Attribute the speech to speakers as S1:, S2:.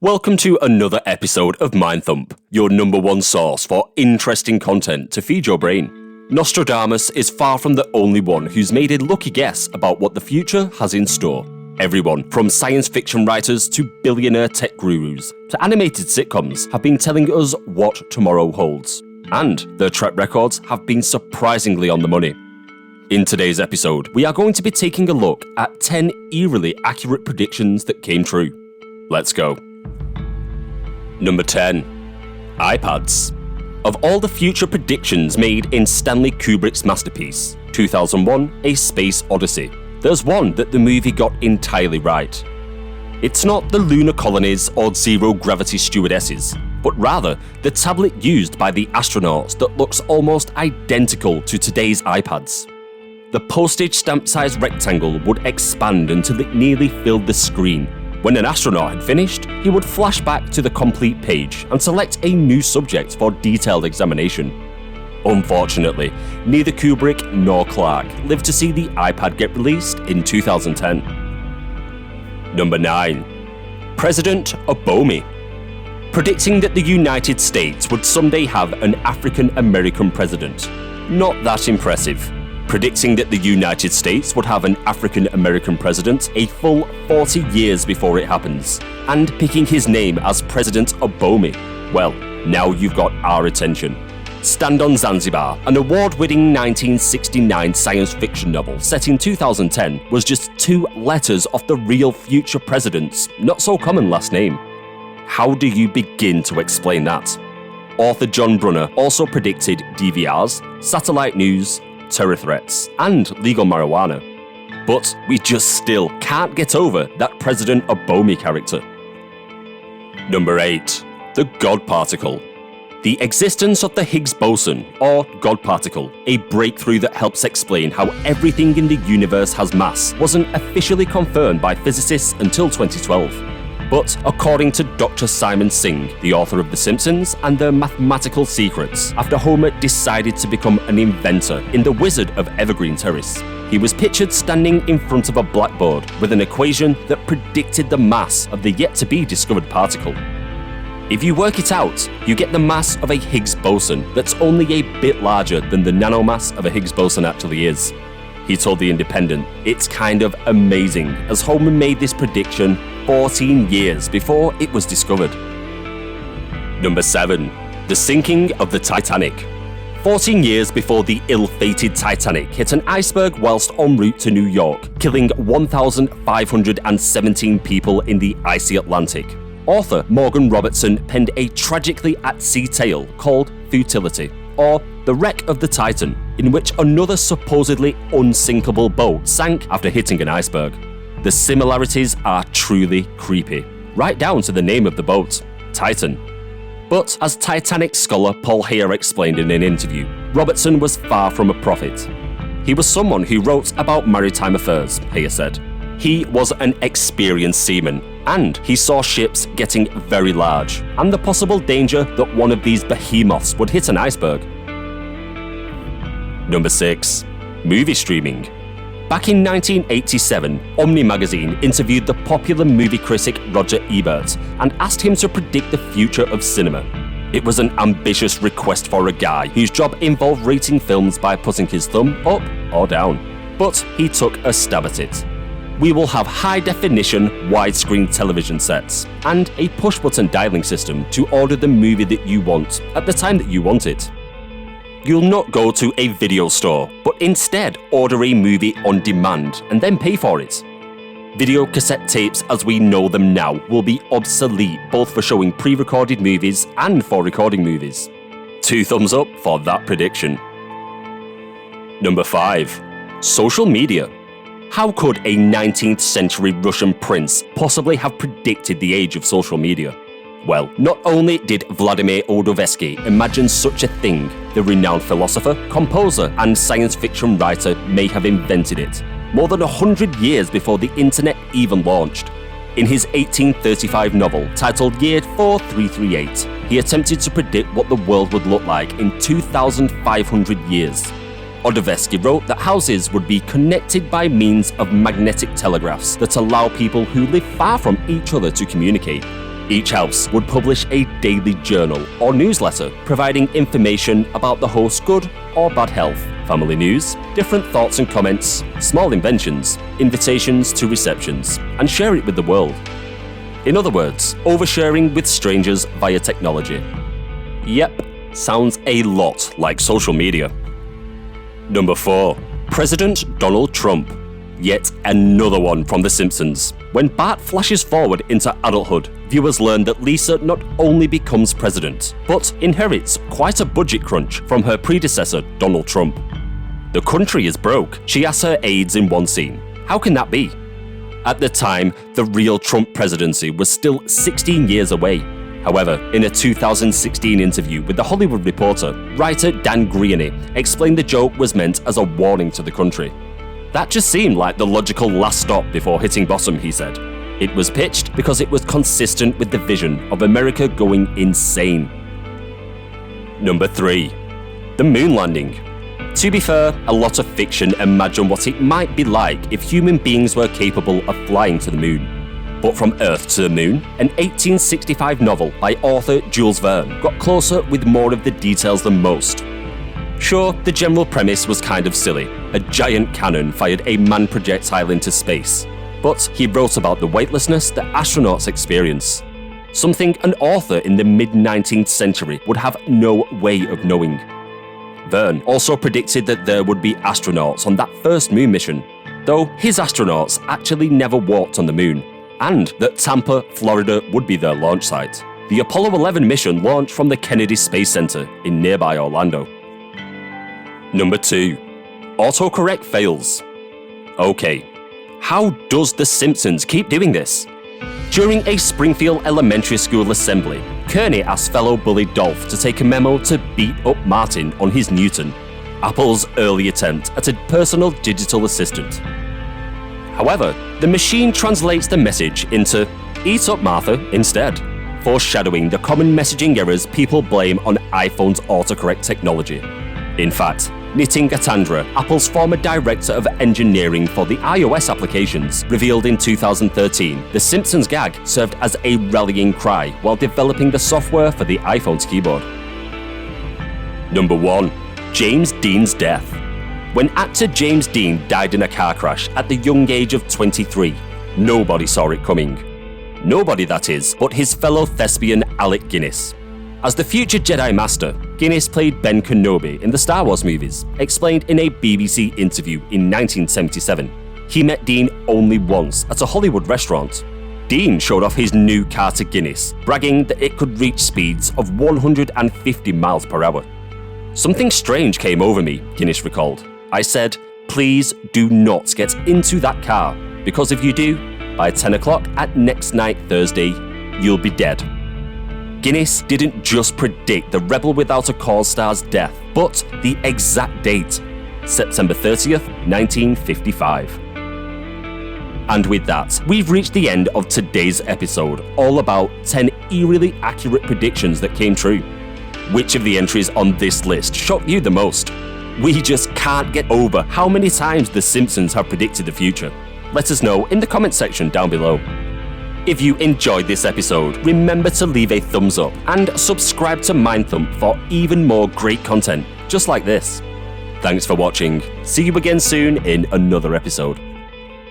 S1: Welcome to another episode of Thump, your number one source for interesting content to feed your brain. Nostradamus is far from the only one who's made a lucky guess about what the future has in store. Everyone, from science fiction writers to billionaire tech gurus to animated sitcoms, have been telling us what tomorrow holds. And their track records have been surprisingly on the money. In today's episode, we are going to be taking a look at 10 eerily accurate predictions that came true. Let's go. Number 10. iPads. Of all the future predictions made in Stanley Kubrick's masterpiece, 2001: A Space Odyssey, there's one that the movie got entirely right. It's not the lunar colonies or zero-gravity stewardesses, but rather the tablet used by the astronauts that looks almost identical to today's iPads. The postage stamp-sized rectangle would expand until it nearly filled the screen. When an astronaut had finished, he would flash back to the complete page and select a new subject for detailed examination. Unfortunately, neither Kubrick nor Clarke lived to see the iPad get released in 2010. Number 9. President Obama. Predicting that the United States would someday have an African American president. Not that impressive. Predicting that the United States would have an African American president a full 40 years before it happens, and picking his name as President Obama. Well, now you've got our attention. Stand on Zanzibar, an award-winning 1969 science fiction novel set in 2010, was just 2 letters off the real future president's not-so-common last name. How do you begin to explain that? Author John Brunner also predicted DVRs, satellite news, terror threats, and legal marijuana. But we just still can't get over that President Obama character. Number 8. The God Particle. The existence of the Higgs boson, or God particle, a breakthrough that helps explain how everything in the universe has mass, wasn't officially confirmed by physicists until 2012. But according to Dr. Simon Singh, the author of The Simpsons and Their Mathematical Secrets, after Homer decided to become an inventor in The Wizard of Evergreen Terrace, he was pictured standing in front of a blackboard with an equation that predicted the mass of the yet-to-be-discovered particle. If you work it out, you get the mass of a Higgs boson that's only a bit larger than the nanomass of a Higgs boson actually is. He told The Independent, "It's kind of amazing, as Homer made this prediction 14 years before it was discovered." Number 7. The sinking of the Titanic. 14 years before the ill-fated Titanic hit an iceberg whilst en route to New York, killing 1,517 people in the icy Atlantic, author Morgan Robertson penned a tragically at-sea tale called Futility, or The Wreck of the Titan, in which another supposedly unsinkable boat sank after hitting an iceberg. The similarities are truly creepy, right down to the name of the boat, Titan. But as Titanic scholar Paul Heyer explained in an interview, Robertson was far from a prophet. He was someone who wrote about maritime affairs, Heyer said. He was an experienced seaman, and he saw ships getting very large, and the possible danger that one of these behemoths would hit an iceberg. Number 6. Movie streaming. Back in 1987, Omni magazine interviewed the popular movie critic Roger Ebert and asked him to predict the future of cinema. It was an ambitious request for a guy whose job involved rating films by putting his thumb up or down. But he took a stab at it. We will have high-definition, widescreen television sets and a push-button dialing system to order the movie that you want at the time that you want it. You'll not go to a video store, but instead order a movie on demand and then pay for it. Video cassette tapes as we know them now will be obsolete both for showing pre-recorded movies and for recording movies. 2 thumbs up for that prediction. Number 5. Social media. How could a 19th century Russian prince possibly have predicted the age of social media? Well, not only did Vladimir Odovsky imagine such a thing, the renowned philosopher, composer, and science fiction writer may have invented it, more than 100 years before the internet even launched. In his 1835 novel titled Year 4338, he attempted to predict what the world would look like in 2,500 years. Odovsky wrote that houses would be connected by means of magnetic telegraphs that allow people who live far from each other to communicate. Each house would publish a daily journal or newsletter providing information about the host's good or bad health, family news, different thoughts and comments, small inventions, invitations to receptions, and share it with the world. In other words, oversharing with strangers via technology. Yep, sounds a lot like social media. Number 4. President Donald Trump. Yet another one from The Simpsons. When Bart flashes forward into adulthood, viewers learn that Lisa not only becomes president, but inherits quite a budget crunch from her predecessor, Donald Trump. The country is broke, she asks her aides in one scene. How can that be? At the time, the real Trump presidency was still 16 years away. However, in a 2016 interview with The Hollywood Reporter, writer Dan Greaney explained the joke was meant as a warning to the country. That just seemed like the logical last stop before hitting bottom, he said. It was pitched because it was consistent with the vision of America going insane. Number 3. The moon landing. To be fair, a lot of fiction imagine what it might be like if human beings were capable of flying to the moon. But From Earth to the Moon, an 1865 novel by author Jules Verne, got closer with more of the details than most. Sure, the general premise was kind of silly. A giant cannon fired a manned projectile into space. But he wrote about the weightlessness that astronauts experience. Something an author in the mid-19th century would have no way of knowing. Verne also predicted that there would be astronauts on that first moon mission, though his astronauts actually never walked on the moon, and that Tampa, Florida would be their launch site. The Apollo 11 mission launched from the Kennedy Space Center in nearby Orlando. Number 2. Autocorrect fails. Okay, how does The Simpsons keep doing this? During a Springfield Elementary School assembly, Kearney asked fellow bully Dolph to take a memo to beat up Martin on his Newton, Apple's early attempt at a personal digital assistant. However, the machine translates the message into "Eat up, Martha" instead, foreshadowing the common messaging errors people blame on iPhone's autocorrect technology. In fact, Nitin Gatandra, Apple's former director of engineering for the iOS applications, revealed in 2013 the Simpsons gag served as a rallying cry while developing the software for the iPhone's keyboard. Number 1. James Deen's death. When actor James Deen died in a car crash at the young age of 23, nobody saw it coming. Nobody, that is, but his fellow thespian Alec Guinness. As the future Jedi Master, Guinness played Ben Kenobi in the Star Wars movies, explained in a BBC interview in 1977. He met Deen only once at a Hollywood restaurant. Deen showed off his new car to Guinness, bragging that it could reach speeds of 150 miles per hour. "Something strange came over me," Guinness recalled. "I said, please do not get into that car, because if you do, by 10 o'clock at next night Thursday, you'll be dead." Guinness didn't just predict the Rebel Without a Cause star's death, but the exact date, September 30th, 1955. And with that, we've reached the end of today's episode, all about 10 eerily accurate predictions that came true. Which of the entries on this list shocked you the most? We just can't get over how many times The Simpsons have predicted the future. Let us know in the comment section down below. If you enjoyed this episode, remember to leave a thumbs up and subscribe to Thump for even more great content just like this. Thanks for watching. See you again soon in another episode.